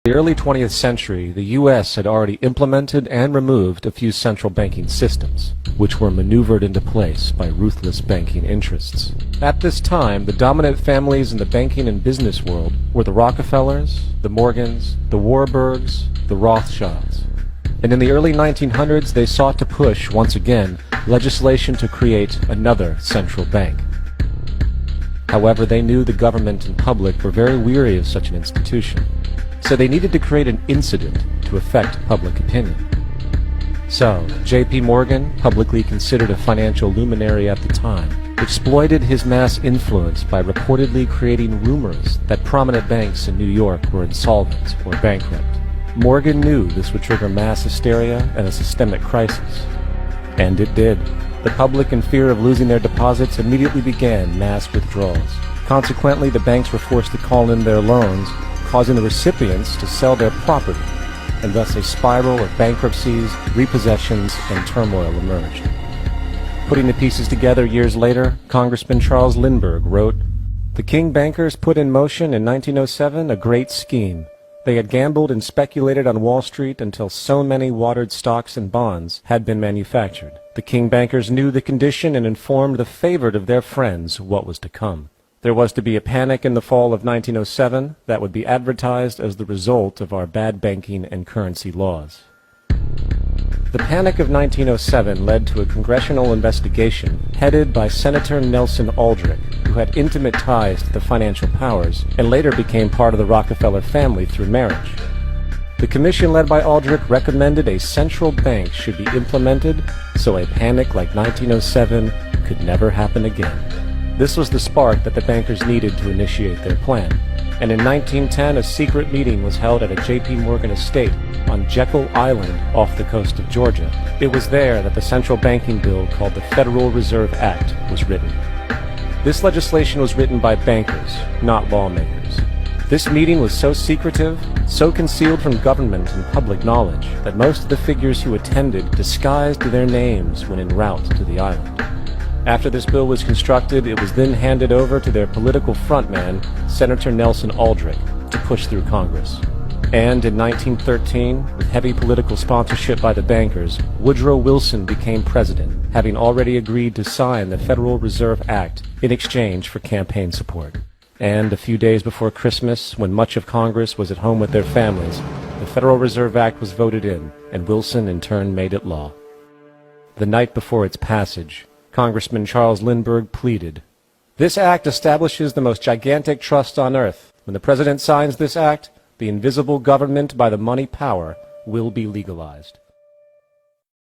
In the early 20th century, the U.S. had already implemented and removed a few central banking systems, which were maneuvered into place by ruthless banking interests. At this time, the dominant families in the banking and business world were the Rockefellers, the Morgans, the Warburgs, the Rothschilds. And in the early 1900s, they sought to push, once again, legislation to create another central bank. However, they knew the government and public were very weary of such an institution. So they needed to create an incident to affect public opinion. So, J.P. Morgan, publicly considered a financial luminary at the time, exploited his mass influence by reportedly creating rumors that prominent banks in New York were insolvent or bankrupt. Morgan knew this would trigger mass hysteria and a systemic crisis. And it did. The public, in fear of losing their deposits, immediately began mass withdrawals. Consequently, the banks were forced to call in their loans, causing the recipients to sell their property, and thus a spiral of bankruptcies, repossessions, and turmoil emerged. Putting the pieces together years later, Congressman Charles Lindbergh wrote, "The King bankers put in motion in 1907 a great scheme. They had gambled and speculated on Wall Street until so many watered stocks and bonds had been manufactured. The King bankers knew the condition and informed the favored of their friends what was to come. There was to be a panic in the fall of 1907 that would be advertised as the result of our bad banking and currency laws." The panic of 1907 led to a congressional investigation headed by Senator Nelson Aldrich, who had intimate ties to the financial powers and later became part of the Rockefeller family through marriage. The commission led by Aldrich recommended a central bank should be implemented so a panic like 1907 could never happen again. This was the spark that the bankers needed to initiate their plan. And in 1910, a secret meeting was held at a J.P. Morgan estate on Jekyll Island off the coast of Georgia. It was there that the central banking bill called the Federal Reserve Act was written. This legislation was written by bankers, not lawmakers. This meeting was so secretive, so concealed from government and public knowledge, that most of the figures who attended disguised their names when en route to the island. After this bill was constructed, it was then handed over to their political frontman, Senator Nelson Aldrich, to push through Congress. And in 1913, with heavy political sponsorship by the bankers, Woodrow Wilson became president, having already agreed to sign the Federal Reserve Act in exchange for campaign support. And a few days before Christmas, when much of Congress was at home with their families, the Federal Reserve Act was voted in, and Wilson in turn made it law. The night before its passage, Congressman Charles Lindbergh pleaded, "This act establishes the most gigantic trust on earth. When the President signs this act, the invisible government by the money power will be legalized."